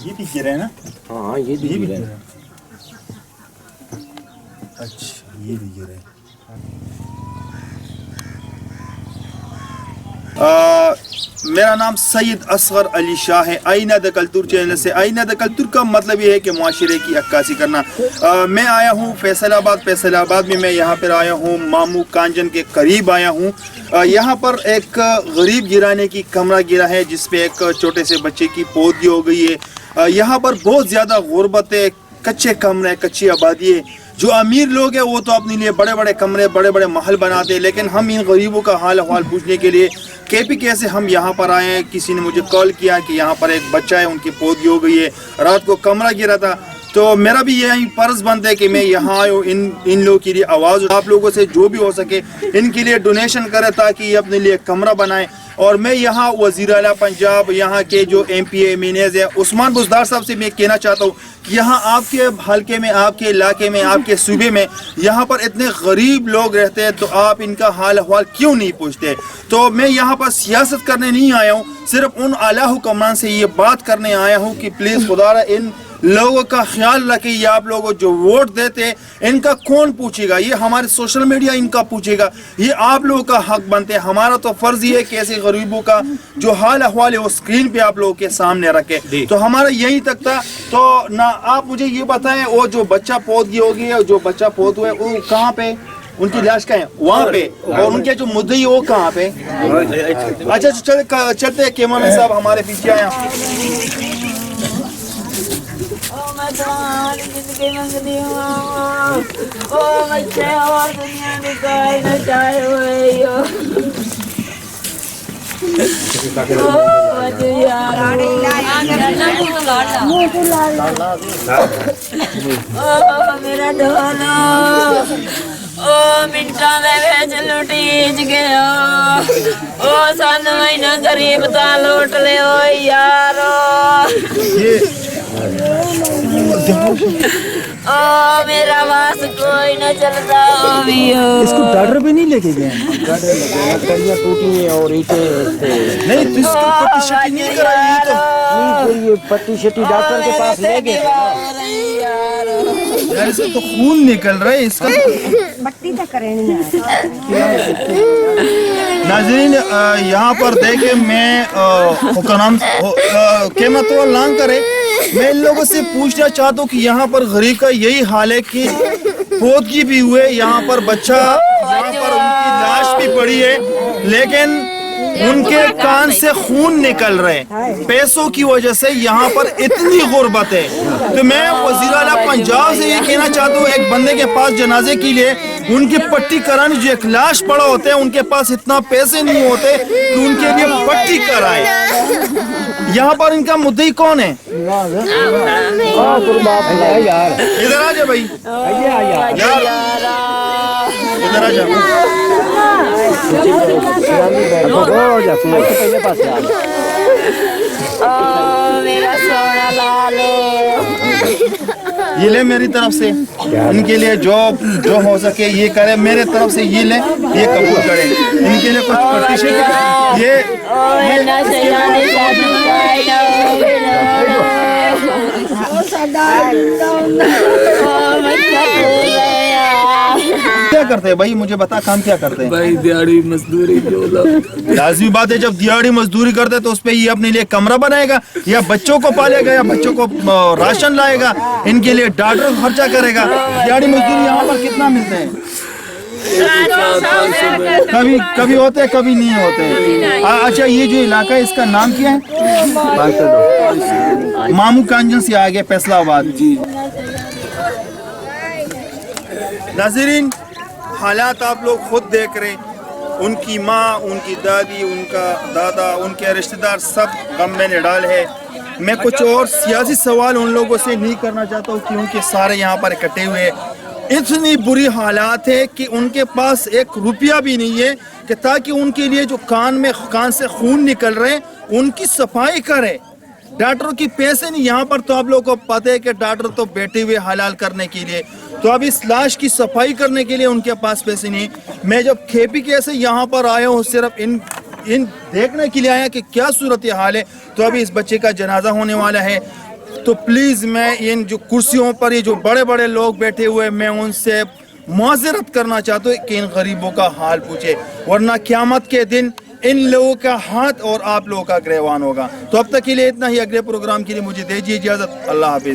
یہ بھی گر ہے نا؟ ہاں یہ بھی گر ہے. اچھا یہ بھی گر ہے. میرا نام سید اصغر علی شاہ ہے. آئینہ دا کلتور چینل سے. آئینہ دا کلتور کا مطلب یہ ہے کہ معاشرے کی عکاسی کرنا. میں آیا ہوں فیصل آباد میں. میں یہاں پر آیا ہوں مامو کانجن کے قریب آیا ہوں. یہاں پر ایک غریب گرانے کی کمرہ گرا ہے جس پہ ایک چھوٹے سے بچے کی پودی ہو گئی ہے. یہاں پر بہت زیادہ غربت ہے, کچے کمرے, کچی آبادی ہے. جو امیر لوگ ہیں وہ تو اپنے لیے بڑے بڑے کمرے, بڑے بڑے محل بناتے ہیں, لیکن ہم ان غریبوں کا حال احوال پوچھنے کے لیے KPK سے ہم یہاں پر آئے ہیں. کسی نے مجھے کال کیا کہ یہاں پر ایک بچہ ہے, ان کی پودی ہو گئی ہے, رات کو کمرہ گرا تھا. تو میرا بھی یہی فرض بنتا ہے کہ میں یہاں آئے ہوں, ان لوگوں کے لیے آواز, آپ لوگوں سے جو بھی ہو سکے ان کے لیے ڈونیشن کرے تاکہ یہ اپنے لیے کمرہ بنائیں. اور میں یہاں وزیر اعلیٰ پنجاب, یہاں کے جو MP MNAs ہیں, عثمان بزدار صاحب سے میں کہنا چاہتا ہوں کہ یہاں آپ کے حلقے میں, آپ کے علاقے میں, آپ کے صوبے میں یہاں پر اتنے غریب لوگ رہتے ہیں, تو آپ ان کا حال احوال کیوں نہیں پوچھتے؟ تو میں یہاں پر سیاست کرنے نہیں آیا ہوں, صرف ان اعلیٰ حکمران سے یہ بات کرنے آیا ہوں کہ پلیز خدا را ان لوگوں کا خیال رکھیں. یہ آپ لوگوں جو ووٹ دیتے ہیں ان کا کون پوچھے گا؟ یہ ہمارے سوشل میڈیا ان کا پوچھے گا. یہ آپ لوگوں کا حق بنتے ہیں. ہمارا تو فرض یہ ہے کہ ایسے غریبوں کا جو حال احوال ہے وہ اسکرین پہ آپ لوگوں کے سامنے رکھے. تو ہمارا یہی تک تھا. تو نہ آپ مجھے یہ بتائیں, وہ جو بچہ پود ہو گیا, جو بچہ پود ہوا ہے وہ کہاں پہ, ان کی لاش کہاں ہے؟ وہاں پہ. اور ان کے جو مدعی وہ کہاں پہ؟ اچھا چلتے ہیں. کیمرہ مین صاحب ہمارے پیچھے آیا. زندگی منگنی ہوں, بچے اور دنیا میں کوئی نہ چاہے ہوئی ہو. میرا ڈھولو منٹا میں بھیج لٹیج گیا, سن مہینہ غریب تا لوٹ لے ہو یارو. میرا واس کوئی نہ چلتا بھی ہو. اس کو ڈاکٹر بھی نہیں لے کے گئے؟ کڑیاں ٹوٹی ہیں اور اینٹیں نہیں, تو اس کی پٹی شٹی نہیں کرائی تو یہ پٹی شٹی ڈاکٹر کے پاس لے گئے. یار اس کا تو خون نکل رہا ہے, اس کا پٹی تک کرنی ہے. ناظرین یہاں پر دیکھیں, میں حکام کیمرہ تو لانگ کرے, میں ان لوگوں سے پوچھنا چاہتا ہوں کہ یہاں پر غریب کا یہی حال ہے کہ پودگی بھی ہوئے, یہاں پر بچہ, یہاں پر ان کی لاش بھی پڑی ہے, لیکن ان کے کان سے خون نکل رہے. پیسوں کی وجہ سے یہاں پر اتنی غربت ہے. تو میں وزیر اعلیٰ پنجاب سے یہ کہنا چاہتا ہوں, ایک بندے کے پاس جنازے کے لیے ان کی پٹی کرانے, جو ایک لاش پڑا ہوتے ہیں ان کے پاس اتنا پیسے نہیں ہوتے کہ ان کے لیے پٹی کرائے. یہاں پر ان کا مدعی کون ہے؟ ادھر آ جا بھائی, ادھر آ جا. میرا سونا لالو, یہ لے میری طرف سے, ان کے لیے جو ہو سکے یہ کرے. میرے طرف سے یہ لے, یہ قبول کرے. ان کے لیے کچھ پرتیشت یہ کیا کرتے ہیں بھائی, مجھے بتا کام کیا کرتے ہیں بھائی؟ دیہڑی مزدوری. لازمی بات ہے, جب دیہڑی مزدوری کرتے تو اس پہ یہ اپنے لیے کمرہ بنائے گا, یا بچوں کو پالے گا, یا بچوں کو راشن لائے گا, ان کے لیے ڈاکٹر خرچہ کرے گا. دیہڑی مزدوری یہاں پر کتنا ملتے ہیں؟ کبھی ہوتے کبھی نہیں ہوتے. اچھا یہ جو علاقہ ہے اس کا نام کیا ہے؟ مامو کانجن سے آگے فیصل آباد. ناظرین حالات آپ لوگ خود دیکھ رہے ہیں. ان کی ماں, ان کی دادی, ان کا دادا, ان کے رشتہ دار سب غم میں نڈال ہے. میں کچھ اور سیاسی سوال ان لوگوں سے نہیں کرنا چاہتا ہوں کیونکہ سارے یہاں پر اکٹھے ہوئے. اتنی بری حالات ہے کہ ان کے پاس ایک روپیہ بھی نہیں ہے کہ تاکہ ان کے لیے جو کان سے خون نکل رہے ان کی صفائی کرے. ڈاکٹر کی پیسے نہیں. یہاں پر تو آپ لوگوں کو پتہ ہے کہ ڈاکٹر تو بیٹھے ہوئے حلال کرنے کے لیے, تو اب اس لاش کی صفائی کرنے کے لیے ان کے پاس پیسے نہیں. میں جب کھیپی کے سے یہاں پر آیا ہوں صرف ان دیکھنے کے لیے آیا کہ کیا صورتحال ہے. تو ابھی اس بچے کا جنازہ ہونے والا ہے. تو پلیز میں ان جو کرسیوں پر یہ جو بڑے بڑے لوگ بیٹھے ہوئے میں ان سے معذرت کرنا چاہتا ہوں کہ ان غریبوں کا حال پوچھے, ورنہ قیامت کے دن ان لوگوں کا ہاتھ اور آپ لوگوں کا گریوان ہوگا. تو اب تک کے لیے اتنا ہی. اگلے پروگرام کے لیے مجھے دیجیے اجازت. اللہ حافظ.